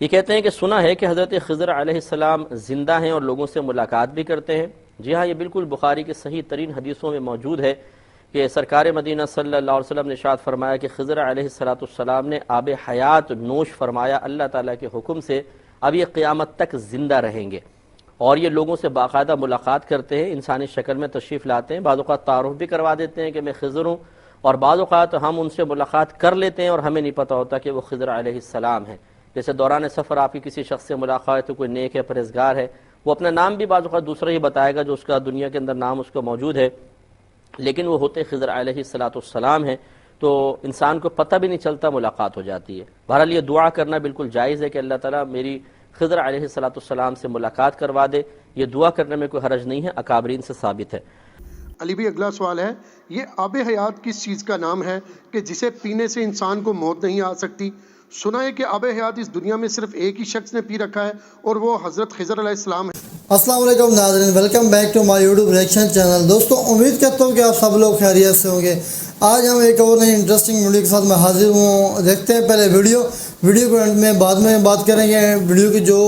یہ کہتے ہیں کہ سنا ہے کہ حضرت خضر علیہ السلام زندہ ہیں اور لوگوں سے ملاقات بھی کرتے ہیں۔ جی ہاں، یہ بالکل بخاری کے صحیح ترین حدیثوں میں موجود ہے کہ سرکار مدینہ صلی اللہ علیہ وسلم نے ارشاد فرمایا کہ خضر علیہ السلام نے آب حیات نوش فرمایا اللہ تعالیٰ کے حکم سے، اب یہ قیامت تک زندہ رہیں گے، اور یہ لوگوں سے باقاعدہ ملاقات کرتے ہیں، انسانی شکل میں تشریف لاتے ہیں، بعض اوقات تعارف بھی کروا دیتے ہیں کہ میں خضر ہوں، اور بعض اوقات ہم ان سے ملاقات کر لیتے ہیں اور ہمیں نہیں پتہ ہوتا کہ وہ خضر علیہ السلام ہیں۔ جیسے دوران سفر آپ کی کسی شخص سے ملاقات ہے، کوئی نیک ہے، پرہیزگار ہے، وہ اپنا نام بھی بعض اوقات دوسرا ہی بتائے گا جو اس کا دنیا کے اندر نام اس کا موجود ہے، لیکن وہ ہوتے خضر علیہ السلام ہیں، تو انسان کو پتہ بھی نہیں چلتا، ملاقات ہو جاتی ہے۔ بہرحال یہ دعا کرنا بالکل جائز ہے کہ اللہ تعالیٰ میری خضر علیہ السلام سے ملاقات کروا دے، یہ دعا کرنے میں کوئی حرج نہیں ہے، اکابرین سے ثابت ہے۔ علی بھی اگلا سوال ہے، یہ آب حیات کس چیز کا نام ہے کہ جسے پینے سے انسان کو موت نہیں آ سکتی؟ سنا ہے کہ آب حیات اس دنیا میں صرف ایک ہی شخص نے پی رکھا ہے اور وہ حضرت خضر علیہ السلام ہے۔ السلام علیکم ناظرین، welcome back to my YouTube reaction channel. دوستوں امید کرتا ہوں کہ آپ سب لوگ خیریت سے ہوں گے۔ آج ہم ایک اور نئی انٹرسٹنگ ویڈیو کے ساتھ میں حاضر ہوں۔ دیکھتے ہیں پہلے ویڈیو کو اینڈ میں بعد میں بات کریں گے، ویڈیو کی جو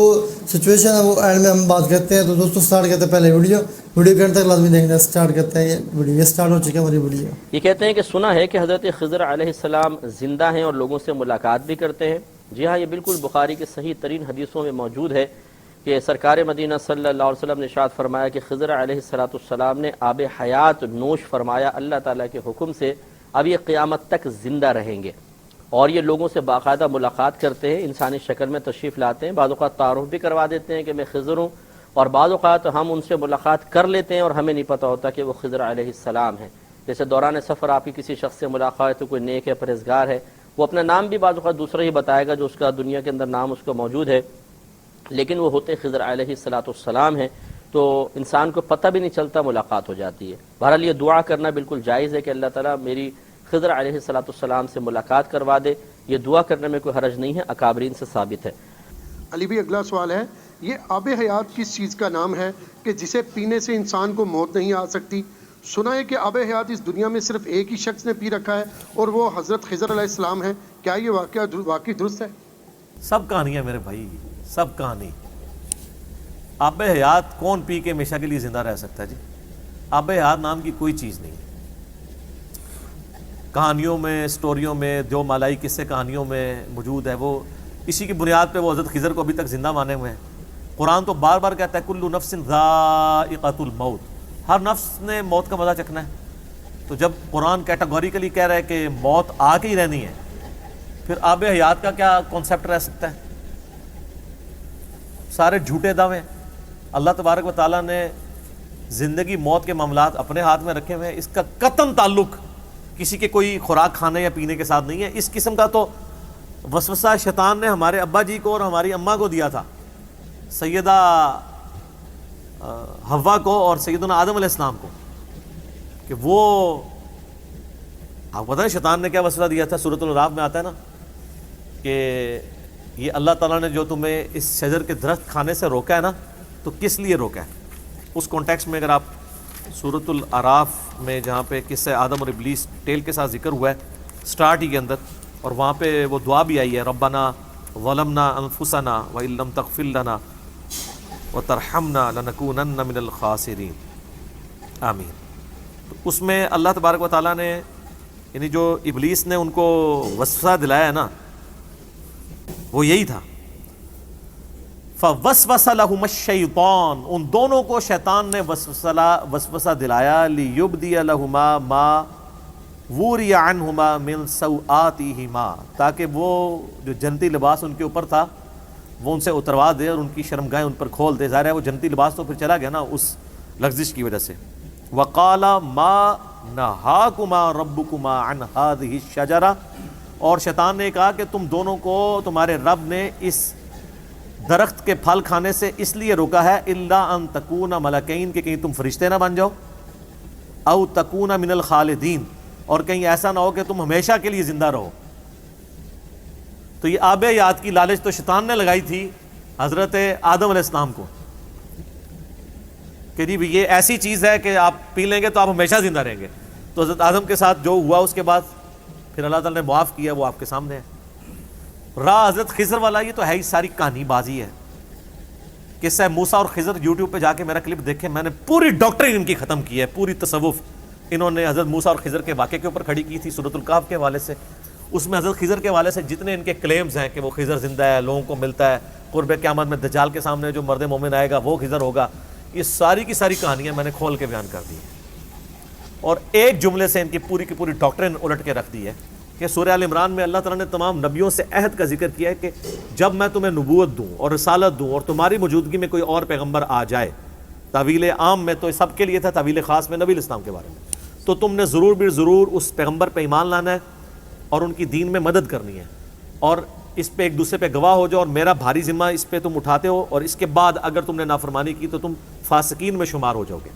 سچویشن ہے وہ اینڈ میں ہم بات کرتے ہیں۔ تو دوستوں سٹارٹ کرتے ہیں پہلے ویڈیو کے اینڈ تک لازمی دیکھنا۔ سٹارٹ کرتے ہیں، یہ سٹارٹ ہو چکی ہے ہماری ویڈیو۔ یہ کہتے ہیں کہ سنا ہے کہ حضرت خضر علیہ السلام زندہ ہیں اور لوگوں سے ملاقات بھی کرتے ہیں۔ جی ہاں، یہ بالکل بخاری کے صحیح ترین حدیثوں میں موجود ہے کہ سرکار مدینہ صلی اللہ علیہ وسلم نے ارشاد فرمایا کہ خضر علیہ السلام نے آب حیات نوش فرمایا اللہ تعالیٰ کے حکم سے، اب یہ قیامت تک زندہ رہیں گے، اور یہ لوگوں سے باقاعدہ ملاقات کرتے ہیں، انسانی شکل میں تشریف لاتے ہیں، بعض اوقات تعارف بھی کروا دیتے ہیں کہ میں خضر ہوں، اور بعض اوقات ہم ان سے ملاقات کر لیتے ہیں اور ہمیں نہیں پتہ ہوتا کہ وہ خضر علیہ السلام ہیں۔ جیسے دوران سفر آپ کی کسی شخص سے ملاقات ہے، کوئی نیک ہے، پرہیزگار ہے، وہ اپنا نام بھی بعض اوقات دوسرا ہی بتائے گا جو اس کا دنیا کے اندر نام اس کا موجود ہے، لیکن وہ ہوتے خضر علیہ السلام ہیں، تو انسان کو پتہ بھی نہیں چلتا، ملاقات ہو جاتی ہے۔ بہرحال یہ دعا کرنا بالکل جائز ہے کہ اللہ تعالیٰ میری خضر علیہ السلام سے ملاقات کروا دے، یہ دعا کرنے میں کوئی حرج نہیں ہے، اکابرین سے ثابت ہے۔ علی بھی اگلا سوال ہے، یہ آب حیات کس چیز کا نام ہے کہ جسے پینے سے انسان کو موت نہیں آ سکتی؟ سنا ہے کہ آب حیات اس دنیا میں صرف ایک ہی شخص نے پی رکھا ہے اور وہ حضرت خضر علیہ السلام ہے، کیا یہ واقعی درست ہے؟ سب کہانی ہے میرے بھائی، سب کہانی۔ آب حیات کون پی کے ہمیشہ کے لیے زندہ رہ سکتا ہے جی؟ آب حیات نام کی کوئی چیز نہیں۔ کہانیوں میں، سٹوریوں میں، جو مالائی قصے کہانیوں میں موجود ہے، وہ اسی کی بنیاد پہ وہ حضرت خضر کو ابھی تک زندہ مانے ہوئے ہیں۔ قرآن تو بار بار کہتا ہے کل نفس ذائقۃ الموت، ہر نفس نے موت کا مزہ چکھنا ہے۔ تو جب قرآن کیٹاگوریکلی کہہ رہا ہے کہ موت آ کے ہی رہنی ہے، پھر آب حیات کا کیا کانسیپٹ رہ سکتا ہے؟ سارے جھوٹے دعوے۔ اللہ تبارک و تعالیٰ نے زندگی موت کے معاملات اپنے ہاتھ میں رکھے ہوئے ہیں، اس کا قطعاً تعلق کسی کے کوئی خوراک کھانے یا پینے کے ساتھ نہیں ہے۔ اس قسم کا تو وسوسہ شیطان نے ہمارے ابا جی کو اور ہماری اماں کو دیا تھا، سیدہ حوا کو اور سیدنا آدم علیہ السلام کو، کہ وہ آپ پتہ ہے شیطان نے کیا وسوسہ دیا تھا؟ سورۃ الاعراف میں آتا ہے نا کہ یہ اللہ تعالیٰ نے جو تمہیں اس شجر کے درخت کھانے سے روکا ہے نا، تو کس لیے روکا ہے؟ اس کانٹیکسٹ میں اگر آپ سورۃ الاعراف میں جہاں پہ قصہ آدم اور ابلیس ٹیل کے ساتھ ذکر ہوا ہے سٹارٹ ہی کے اندر، اور وہاں پہ وہ دعا بھی آئی ہے ربنا ظلمنا انفسنا وان لم تغفر لنا وترحمنا لنکونن من الخاسرین، آمین۔ تو اس میں اللہ تبارک و تعالیٰ نے یعنی جو ابلیس نے ان کو وسوسہ دلایا ہے نا، وہ یہی تھا، فوسوس لہما الشیطان، ان دونوں کو شیطان نے وسوسہ دلایا، لیبدی لہما ما وری عنہما من سوآتہما، تاکہ وہ جو جنتی لباس ان کے اوپر تھا وہ ان سے اتروا دے اور ان کی شرمگاہیں ان پر کھول دے۔ ظاہر ہے وہ جنتی لباس تو پھر چلا گیا نا اس لغزش کی وجہ سے۔ وقال ما نہاکما ربکما عن ہذہ الشجرہ، اور شیطان نے کہا کہ تم دونوں کو تمہارے رب نے اس درخت کے پھل کھانے سے اس لیے روکا ہے الا ان تکونا ملکین، کہ کہیں تم فرشتے نہ بن جاؤ، او تکونا من الخالدین، اور کہیں ایسا نہ ہو کہ تم ہمیشہ کے لیے زندہ رہو۔ تو یہ آب حیات کی لالچ تو شیطان نے لگائی تھی حضرت آدم علیہ السلام کو کہ جی یہ ایسی چیز ہے کہ آپ پی لیں گے تو آپ ہمیشہ زندہ رہیں گے۔ تو حضرت آدم کے ساتھ جو ہوا اس کے بعد پھر اللہ تعالیٰ نے معاف کیا، وہ آپ کے سامنے ہے۔ رہا حضرت خضر والا، یہ تو ہے ہی ساری کہانی بازی ہے. قصہ موسیٰ اور خضر یوٹیوب پہ جا کے میرا کلپ دیکھیں، میں نے پوری ڈاکٹرین ان کی ختم کی ہے، پوری تصوف انہوں نے حضرت موسیٰ اور خضر کے واقعے کے اوپر کھڑی کی تھی سورۃ الکہف کے حوالے سے. اس میں حضرت خضر کے حوالے سے جتنے ان کے کلیمز ہیں کہ وہ خضر زندہ ہے، لوگوں کو ملتا ہے، قرب قیامت میں دجال کے سامنے جو مرد مومن آئے گا وہ خضر ہوگا، یہ ساری کی ساری کہانیاں میں نے کھول کے بیان کر دی ہیں. اور ایک جملے سے ان کی پوری ڈاکٹرین الٹ کے رکھ دی ہے کہ سورہ آل عمران میں اللہ تعالیٰ نے تمام نبیوں سے عہد کا ذکر کیا ہے کہ جب میں تمہیں نبوت دوں اور رسالت دوں اور تمہاری موجودگی میں کوئی اور پیغمبر آ جائے، تعویل عام میں تو سب کے لیے تھا، تعویل خاص میں نبی الاسلام کے بارے میں، تو تم نے ضرور بھی ضرور اس پیغمبر پہ ایمان لانا ہے اور ان کی دین میں مدد کرنی ہے، اور اس پہ ایک دوسرے پہ گواہ ہو جاؤ، اور میرا بھاری ذمہ اس پہ تم اٹھاتے ہو، اور اس کے بعد اگر تم نے نافرمانی کی تو تم فاسقین میں شمار ہو جاؤ گے.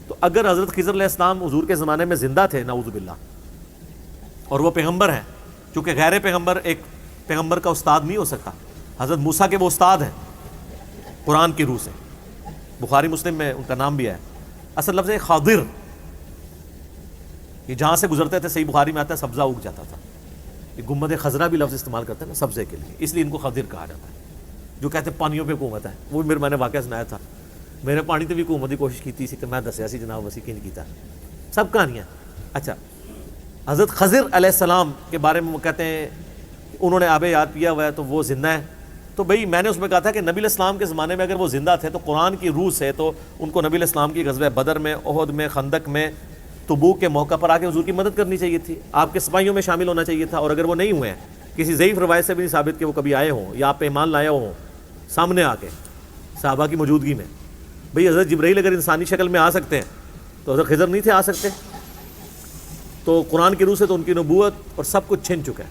تو اگر حضرت خضر علیہ السلام حضور کے زمانے میں زندہ تھے نعوذ باللہ، اور وہ پیغمبر ہیں، چونکہ غیر پیغمبر ایک پیغمبر کا استاد نہیں ہو سکتا، حضرت موسیٰ کے وہ استاد ہیں قرآن کی روح سے، بخاری مسلم میں ان کا نام بھی ہے. اصل لفظ ہے خاضر، یہ جہاں سے گزرتے تھے صحیح بخاری میں آتا ہے سبزہ اگ جاتا تھا. یہ گنبد خضرا بھی لفظ استعمال کرتے ہیں نا سبزے کے لیے، اس لیے ان کو خاضر کہا جاتا ہے. جو کہتے ہیں پانیوں پہ حکومت ہے، وہ میں نے واقعہ سنایا تھا، میرے پانی تے بھی حکومت کی کوشش کی تھی کہ میں دسیا سی جناب وسیع کی نہیں کیتا، سب کہانیاں. اچھا، حضرت خضر علیہ السلام کے بارے میں وہ کہتے ہیں انہوں نے آب یاد پیا ہوا ہے تو وہ زندہ ہے. تو بھئی میں نے اس میں کہا تھا کہ نبی علیہ السلام کے زمانے میں اگر وہ زندہ تھے تو قرآن کی روح سے تو ان کو نبی علیہ السلام کی غزوہ بدر میں، احد میں، خندق میں، تبوک کے موقع پر آ کے حضور کی مدد کرنی چاہیے تھی، آپ کے سپاہیوں میں شامل ہونا چاہیے تھا. اور اگر وہ نہیں ہوئے ہیں، کسی ضعیف روایت سے بھی نہیں ثابت کہ وہ کبھی آئے ہوں یا آپ پہ ایمان لائے ہوں سامنے آ کے صحابہ کی موجودگی میں. بھئی حضرت جبرائیل اگر انسانی شکل میں آ سکتے ہیں تو حضرت خضر نہیں تھے آ سکتے؟ تو قرآن کی روح سے تو ان کی نبوت اور سب کچھ چھن چکا ہے.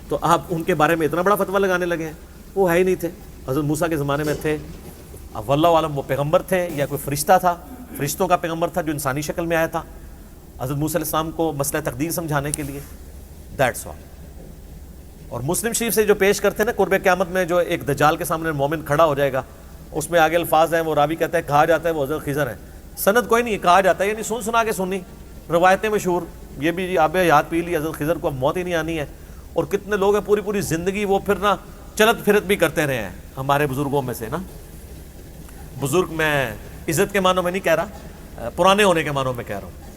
تو آپ ان کے بارے میں اتنا بڑا فتویٰ لگانے لگے ہیں. وہ ہے ہی نہیں تھے، حضرت موسیٰ کے زمانے میں تھے. اب واللہ عالم وہ پیغمبر تھے یا کوئی فرشتہ تھا، فرشتوں کا پیغمبر تھا جو انسانی شکل میں آیا تھا حضرت موسیٰ علیہ السلام کو مسئلہ تقدیر سمجھانے کے لیے. That's all. اور مسلم شریف سے جو پیش کرتے ہیں نا قرب قیامت میں جو ایک دجال کے سامنے مومن کھڑا ہو جائے گا، اس میں آگے الفاظ ہیں، وہ راوی کہتا ہے کہا جاتا ہے وہ حضرت خضر ہیں. سند کوئی نہیں ہے، کہا جاتا ہے، یعنی سن سنا کے سنی روایتیں مشہور. یہ بھی آب حیات پی لی حضرت خضر کو اب موت ہی نہیں آنی ہے. اور کتنے لوگ ہیں پوری زندگی وہ پھر نا چلت پھرت بھی کرتے رہے ہیں ہمارے بزرگوں میں سے نا. بزرگ میں عزت کے معنوں میں نہیں کہہ رہا، پرانے ہونے کے معنوں میں کہہ رہا ہوں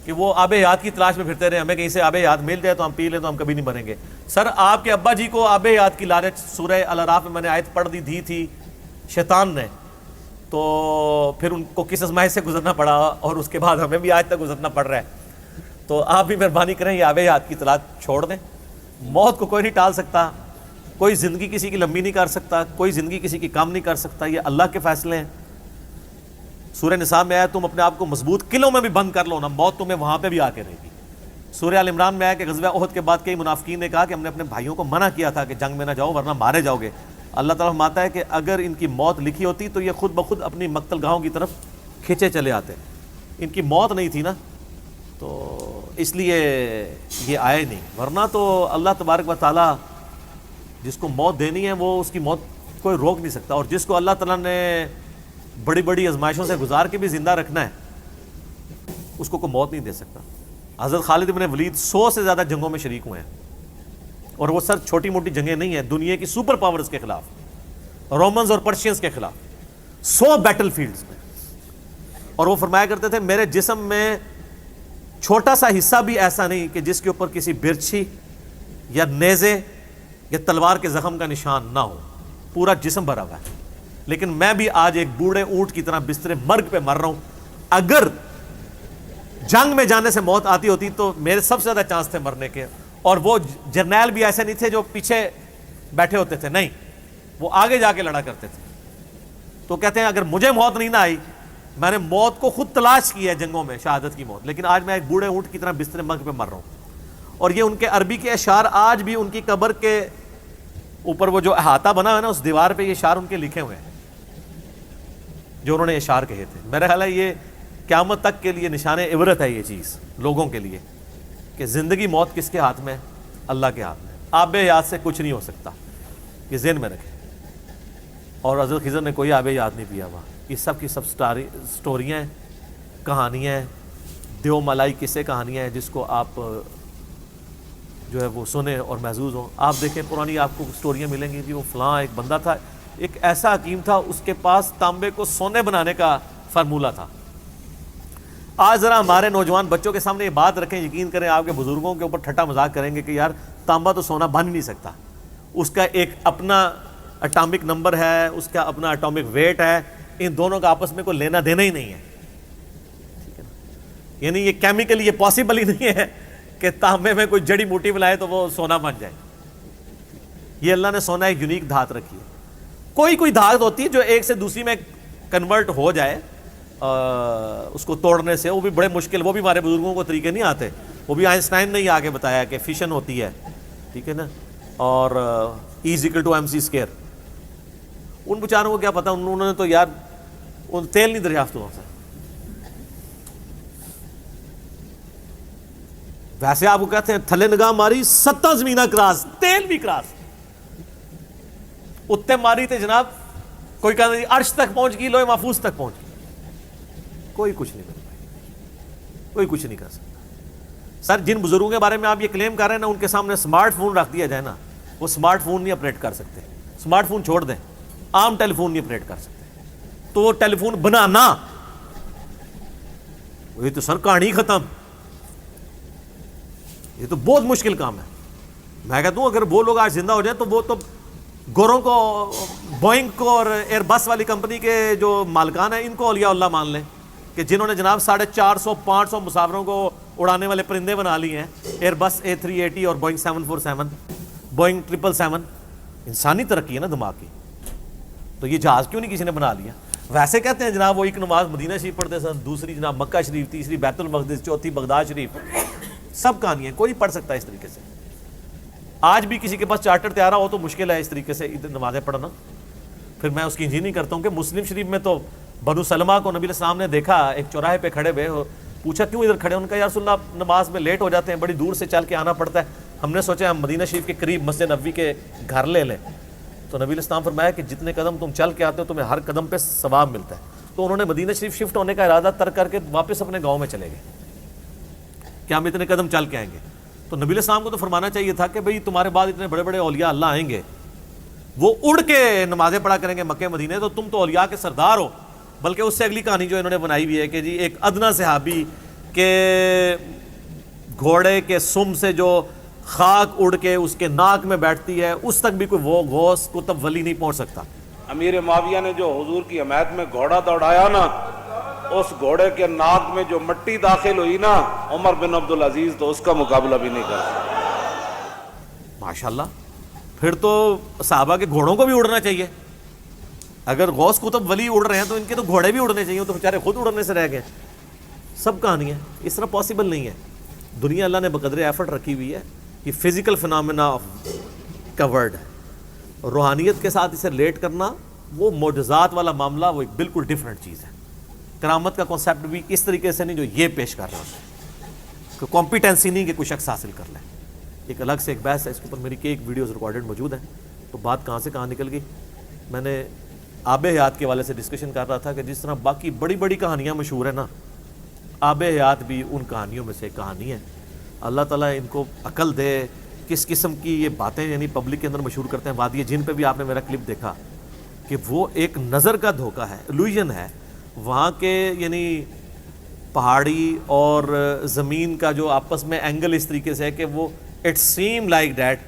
کہ وہ آب حیات کی تلاش میں پھرتے رہے. ہمیں کہیں سے آب حیات مل جائے تو ہم پی لیں تو ہم کبھی نہیں مریں گے. سر آپ کے ابا جی کو آب حیات کی لالچ سورہ الاعراف میں نے آیت پڑھ دی تھی شیطان نے، تو پھر ان کو کس ازمائش سے گزرنا پڑا اور اس کے بعد ہمیں بھی آج تک گزرنا پڑ رہا ہے. تو آپ بھی مہربانی کریں یہ آب حیات کی تلاش چھوڑ دیں. موت کو کوئی نہیں ٹال سکتا، کوئی زندگی کسی کی لمبی نہیں کر سکتا، کوئی زندگی کسی کی کم نہیں کر سکتا. یہ اللہ کے فیصلے ہیں. سورہ نساء میں آیا تم اپنے آپ کو مضبوط قلعوں میں بھی بند کر لو نا، موت تمہیں وہاں پہ بھی آ کے رہے گی. سورہ آل عمران میں آیا کہ غزوہ احد کے بعد کئی منافقین نے کہا کہ ہم نے اپنے بھائیوں کو منع کیا تھا کہ جنگ میں نہ جاؤ ورنہ مارے جاؤ گے. اللہ تعالیٰ فرماتا ہے کہ اگر ان کی موت لکھی ہوتی تو یہ خود بخود اپنی مقتل گاہوں کی طرف کھینچے چلے آتے. ان کی موت نہیں تھی نا، تو اس لیے یہ آئے نہیں. ورنہ تو اللہ تبارک و تعالیٰ جس کو موت دینی ہے وہ اس کی موت کوئی روک نہیں سکتا، اور جس کو اللہ تعالیٰ نے بڑی بڑی آزمائشوں سے گزار کے بھی زندہ رکھنا ہے اس کو کوئی موت نہیں دے سکتا. حضرت خالد بن ولید 100 سے زیادہ جنگوں میں شریک ہوئے ہیں، اور وہ سر چھوٹی موٹی جنگیں نہیں ہیں، دنیا کی سپر پاورز کے خلاف، رومنز اور پرشینز کے خلاف 100 بیٹل فیلڈز میں. اور وہ فرمایا کرتے تھے میرے جسم میں چھوٹا سا حصہ بھی ایسا نہیں کہ جس کے اوپر کسی برچھی یا نیزے یا تلوار کے زخم کا نشان نہ ہو، پورا جسم بھرا ہوا ہے. لیکن میں بھی آج ایک بوڑھے اونٹ کی طرح بستر مرگ پہ مر رہا ہوں. اگر جنگ میں جانے سے موت آتی ہوتی تو میرے سب سے زیادہ چانس تھے مرنے کے. اور وہ جرنیل بھی ایسے نہیں تھے جو پیچھے بیٹھے ہوتے تھے، نہیں، وہ آگے جا کے لڑا کرتے تھے. تو کہتے ہیں اگر مجھے موت نہیں نہ آئی، میں نے موت کو خود تلاش کی ہے جنگوں میں، شہادت کی موت، لیکن آج میں ایک بوڑھے اونٹ کی طرح بستر مرگ پہ مر رہا ہوں. اور یہ ان کے عربی کے اشعار آج بھی ان کی قبر کے اوپر وہ جو احاطہ بنا ہے نا اس دیوار پہ یہ اشعار ان کے لکھے ہوئے ہیں جو انہوں نے اشعار کہے تھے. میرا خیال ہے یہ قیامت تک کے لیے نشان عبرت ہے یہ چیز لوگوں کے لیے کہ زندگی موت کس کے ہاتھ میں؟ اللہ کے ہاتھ میں. آب حیات سے کچھ نہیں ہو سکتا، یہ ذہن میں رکھیں. اور حضرت خضر نے کوئی آب حیات نہیں پیا ہوا. یہ سب کی سب سٹوریاں ہیں، کہانیاں ہیں، دیو ملائی قصے کہانیاں ہیں جس کو آپ جو ہے وہ سنے اور محظوظ ہوں. آپ دیکھیں پرانی آپ کو سٹوریاں ملیں گی کہ وہ فلاں ایک بندہ تھا, ایک ایسا حکیم تھا, اس کے پاس تانبے کو سونے بنانے کا فارمولہ تھا. آج ذرا ہمارے نوجوان بچوں کے سامنے یہ بات رکھیں, یقین کریں آپ کے بزرگوں کے اوپر ٹھٹا مذاق کریں گے کہ یار تانبا تو سونا بن ہی نہیں سکتا, اس کا ایک اپنا اٹامک نمبر ہے, اس کا اپنا اٹامک ویٹ ہے, ان دونوں کا آپس میں کوئی لینا دینا ہی نہیں ہے. یعنی یہ کیمیکلی یہ پاسبل ہی نہیں ہے کہ تانبے میں کوئی جڑی بوٹی ملائے تو وہ سونا بن جائے. یہ اللہ نے سونا ایک یونیک دھات رکھی ہے. کوئی دھات ہوتی ہے جو ایک سے دوسری میں کنورٹ ہو جائے, اس کو توڑنے سے, وہ بھی بڑے مشکل, وہ بھی ہمارے بزرگوں کو طریقے نہیں آتے, وہ بھی آئنسٹائن نے ہی آگے بتایا کہ فیشن ہوتی ہے, ٹھیک ہے نا, اور E=mc². ان بیچاروں کو کیا پتا, انہوں نے تو یار ان تیل نہیں دریافت ہوا سے. ویسے آپ کو کہتے ہیں تھلے نگاہ ماری 7 زمینہ کراس, تیل بھی کراس, اتنے ماری تے جناب کوئی کہتا ہے عرش تک پہنچ گئی, لوہے محفوظ تک پہنچ گئی, کوئی کچھ نہیں کر پائے, کوئی کچھ نہیں کر سکتا. سر جن بزرگوں کے بارے میں آپ یہ کلیم کر رہے ہیں نا, ان کے سامنے اسمارٹ فون رکھ دیا جائے نا, وہ اسمارٹ فون نہیں آپریٹ کر سکتے. اسمارٹ فون چھوڑ دیں, عام ٹیلی فون نہیں آپریٹ کر سکتے. تو وہ ٹیلی فون بنانا, یہ تو سر کہانی ختم, یہ تو بہت مشکل کام ہے. میں کہتا ہوں اگر وہ لوگ آج زندہ ہو جائیں تو وہ تو گوروں کو, بوئنگ کو اور ایئر بس والی کمپنی کے جو مالکان ہیں ان کو اولیاء اللہ مان لیں کہ جنہوں نے جناب 450-500 مسافروں کو اڑانے والے پرندے بنا لیے ہیں, ایئر بس A380 اور بوئنگ 747, بوئنگ 777. انسانی ترقی ہے نا دماغ کی, تو یہ جہاز کیوں نہیں کسی نے بنا لیا؟ ویسے کہتے ہیں جناب وہ ایک نماز مدینہ شریف پڑھتے سن, دوسری جناب مکہ شریف, تیسری بیت المقدس, چوتھی بغداد شریف. سب کہانیاں, کوئی پڑھ سکتا ہے اس طریقے سے. آج بھی کسی کے پاس چارٹر تیارہ ہو تو مشکل ہے اس طریقے سے نمازیں پڑھنا. پھر میں اس کی انجینئرنگ کرتا ہوں کہ مسلم شریف میں تو بنو سلمہ کو نبی علیہ السلام نے دیکھا ایک چوراہے پہ کھڑے ہوئے, پوچھا کیوں ادھر کھڑے؟ ان کا یا رسول اللہ نماز میں لیٹ ہو جاتے ہیں, بڑی دور سے چل کے آنا پڑتا ہے, ہم نے سوچا ہم مدینہ شریف کے قریب مسجد نبوی کے گھر لے لیں. تو نبی علیہ السلام فرمایا کہ جتنے قدم تم چل کے آتے ہو تمہیں ہر قدم پہ ثواب ملتا ہے. تو انہوں نے مدینہ شریف شفٹ ہونے کا ارادہ ترک کر کے واپس اپنے گاؤں میں چلے گئے کہ ہم اتنے قدم چل کے آئیں گے. تو نبی علیہ السلام کو تو فرمانا چاہیے تھا کہ بھئی تمہارے بعد اتنے بڑے بڑے اولیاء اللہ آئیں گے, وہ اڑ کے نمازیں پڑھا کریں گے مکہ مدینے, تو تم تو اولیاء کے سردار ہو. بلکہ اس سے اگلی کہانی جو انہوں نے بنائی ہوئی ہے کہ جی ایک ادنا صحابی کے گھوڑے کے سم سے جو خاک اڑ کے اس کے ناک میں بیٹھتی ہے, اس تک بھی کوئی وہ غوث کتب ولی نہیں پہنچ سکتا. امیر معاویہ نے جو حضور کی حمایت میں گھوڑا دوڑایا نا, اس گھوڑے کے ناک میں جو مٹی داخل ہوئی نا, عمر بن عبدالعزیز تو اس کا مقابلہ بھی نہیں کر سکتا. ماشاءاللہ, پھر تو صحابہ کے گھوڑوں کو بھی اڑنا چاہیے. اگر غوث کتب ولی اڑ رہے ہیں تو ان کے تو گھوڑے بھی اڑنے چاہیے, تو بیچارے خود اڑنے سے رہ گئے. سب کہانی ہے, اس طرح پاسبل نہیں ہے. دنیا اللہ نے بقدر ایفرٹ رکھی ہوئی ہے, یہ فزیکل فنامنا کا ورڈ ہے. روحانیت کے ساتھ اسے ریلیٹ کرنا, وہ معجزات والا معاملہ, وہ ایک بالکل ڈیفرنٹ چیز ہے. کرامت کا کانسیپٹ بھی اس طریقے سے نہیں جو یہ پیش کر رہا ہے, کمپیٹنسی نہیں کہ کوئی شخص حاصل کر لے. ایک الگ سے ایک بحث ہے, اس کے اوپر میری ایک ویڈیوز ریکارڈڈ موجود ہیں. تو بات کہاں سے کہاں نکل گئی. میں نے آب حیات کے حوالے سے ڈسکشن کر رہا تھا کہ جس طرح باقی بڑی بڑی کہانیاں مشہور ہیں نا, آب حیات بھی ان کہانیوں میں سے ایک کہانی ہے. اللہ تعالیٰ ان کو عقل دے, کس قسم کی یہ باتیں یعنی پبلک کے اندر مشہور کرتے ہیں. وادی جن پہ بھی آپ نے میرا کلپ دیکھا کہ وہ ایک نظر کا دھوکہ ہے, illusion ہے. وہاں کے یعنی پہاڑی اور زمین کا جو آپس میں اینگل اس طریقے سے ہے کہ وہ اٹ سیم لائک دیٹ,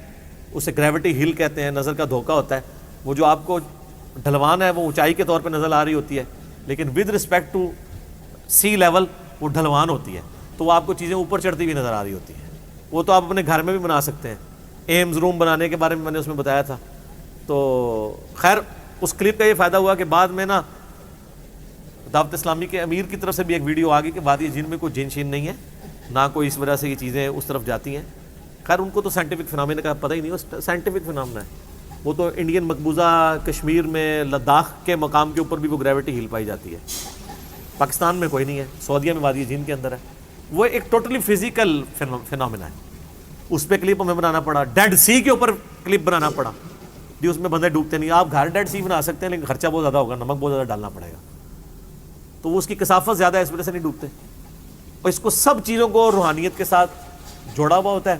اسے گریوٹی ہل کہتے ہیں, نظر کا دھوکہ ہوتا ہے. وہ جو آپ کو ڈھلوان ہے وہ اونچائی کے طور پہ نظر آ رہی ہوتی ہے, لیکن with respect to sea level وہ ڈھلوان ہوتی ہے, تو وہ آپ کو چیزیں اوپر چڑھتی ہوئی نظر آ رہی ہوتی ہیں. وہ تو آپ اپنے گھر میں بھی بنا سکتے ہیں. ایمز روم بنانے کے بارے میں نے اس میں بتایا تھا. تو خیر اس کلپ کا یہ فائدہ ہوا کہ بعد میں نا دعوت اسلامی کے امیر کی طرف سے بھی ایک ویڈیو آ گئی کہ وادی جن میں کوئی جن شین نہیں ہے, نہ کوئی اس وجہ سے یہ چیزیں اس طرف جاتی ہیں. خیر ان کو تو سائنٹیفک فنامنا کا پتہ ہی نہیں, وہ سائنٹیفک فنامنا ہے. وہ تو انڈین مقبوضہ کشمیر میں لداخ کے مقام کے اوپر بھی وہ گریوٹی ہل پائی جاتی ہے. پاکستان میں کوئی نہیں ہے, سعودیہ میں وادی جن کے اندر ہے. وہ ایک ٹوٹلی فزیکل فنامنا ہے. اس پہ کلپ ہمیں بنانا پڑا, ڈیڈ سی کے اوپر کلپ بنانا پڑا جی, اس میں بندے ڈوبتے نہیں. آپ گھر ڈیڈ سی بنا سکتے ہیں لیکن خرچہ بہت زیادہ ہوگا, نمک بہت زیادہ ڈالنا پڑے گا, تو وہ اس کی کثافت زیادہ ہے, اس وجہ سے نہیں ڈوبتے. اور اس کو سب چیزوں کو روحانیت کے ساتھ جوڑا ہوا ہوتا ہے.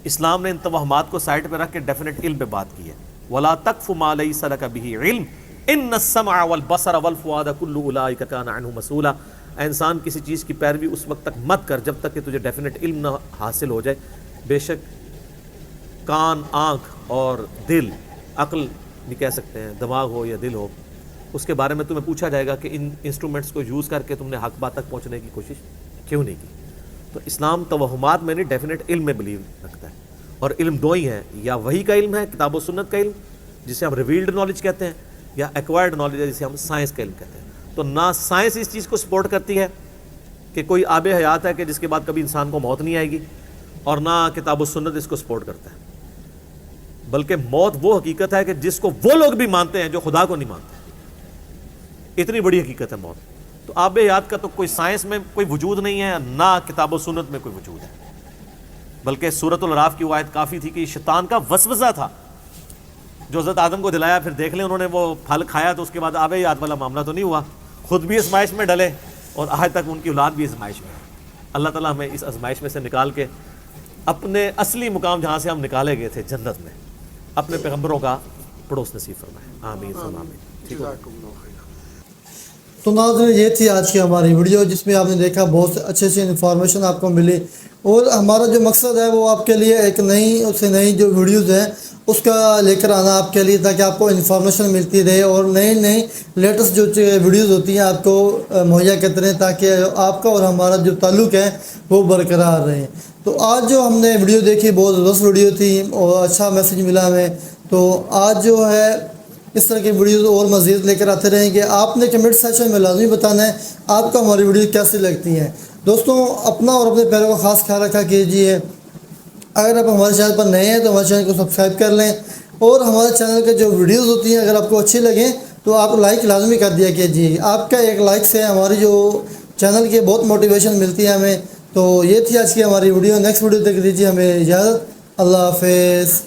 اسلام نے ان توہمات کو سائڈ پہ رکھ کے ڈیفینیٹ علم پہ بات کی ہے. وَلَا تَقْفُ مَا لَيْسَ لَكَ بِهِ عِلْمٌ إِنَّ السَّمْعَ وَالْبَصَرَ وَالْفُؤَادَ كُلُّ أُولَٰئِكَ كَانَ عَنْهُ مسؤولا. اے انسان کسی چیز کی پیروی اس وقت تک مت کر جب تک کہ تجھے ڈیفینیٹ علم نہ حاصل ہو جائے. بے شک کان، آنکھ اور دل، عقل بھی کہہ سکتے ہیں، دماغ ہو یا دل ہو، اس کے بارے میں تمہیں پوچھا جائے گا کہ ان انسٹرومنٹس کو یوز کر کے تم نے حق بات تک پہنچنے کی کوشش کیوں نہیں کی. تو اسلام توہمات میں نہیں، ڈیفینیٹ علم میں بلیو رکھتا ہے. اور علم دو ہی ہیں، یا وحی کا علم ہے کتاب و سنت کا علم جسے ہم ریویلڈ نالج کہتے ہیں، یا ایکوائرڈ نالج ہے جسے ہم سائنس کا علم کہتے ہیں. تو نہ سائنس اس چیز کو سپورٹ کرتی ہے کہ کوئی آب حیات ہے کہ جس کے بعد کبھی انسان کو موت نہیں آئے گی، اور نہ کتاب و سنت اس کو سپورٹ کرتا ہے. بلکہ موت وہ حقیقت ہے کہ جس کو وہ لوگ بھی مانتے ہیں جو خدا کو نہیں مانتے. اتنی بڑی حقیقت ہے موت. تو آب حیات کا تو کوئی سائنس میں کوئی وجود نہیں ہے، نہ کتاب و سنت میں کوئی وجود ہے. بلکہ سورۃ الاعراف کی وہ آیت کافی تھی کہ شیطان کا وسوسہ تھا جو حضرت آدم کو دلایا. پھر دیکھ لیں انہوں نے وہ پھل کھایا تو اس کے بعد آب حیات والا معاملہ تو نہیں ہوا، خود بھی آزمائش میں ڈلے اور آج تک ان کی اولاد بھی آزمائش میں ہے. اللہ تعالیٰ ہمیں اس آزمائش میں سے نکال کے اپنے اصلی مقام جہاں سے ہم نکالے گئے تھے جنت میں اپنے پیغمبروں کا پڑوس نصیب فرمائے. آمین ثم آمین. ٹھیک ہے. تو ناظرین یہ تھی آج کی ہماری ویڈیو جس میں آپ نے دیکھا بہت اچھی انفارمیشن آپ کو ملی، اور ہمارا جو مقصد ہے وہ آپ کے لیے ایک نئی جو ویڈیوز ہیں اس کا لے کر آنا آپ کے لیے، تاکہ آپ کو انفارمیشن ملتی رہے اور نئی لیٹسٹ جو ویڈیوز ہوتی ہیں آپ کو مہیا کرتے رہیں، تاکہ آپ کا اور ہمارا جو تعلق ہے وہ برقرار رہے. تو آج جو ہم نے ویڈیو دیکھی بہت زبردست ویڈیو تھی اور اچھا میسیج ملا ہمیں. تو آج جو ہے اس طرح کی ویڈیوز اور مزید لے کر آتے رہیں گے. آپ نے کمنٹ سیکشن میں لازمی بتانا ہے آپ کو ہماری ویڈیو کیسی لگتی ہیں. دوستوں اپنا اور اپنے پیروں کا خاص خیال رکھا کیجیے. اگر آپ ہمارے چینل پر نئے ہیں تو ہمارے چینل کو سبسکرائب کر لیں، اور ہمارے چینل کے جو ویڈیوز ہوتی ہیں اگر آپ کو اچھی لگیں تو آپ لائک لازمی کر دیا کیجیے. آپ کا ایک لائک سے ہماری جو چینل کی بہت موٹیویشن ملتی ہے ہمیں. تو یہ تھی آج کی ہماری ویڈیو. نیکسٹ ویڈیو تک دیجیے ہمیں اجازت. اللہ حافظ.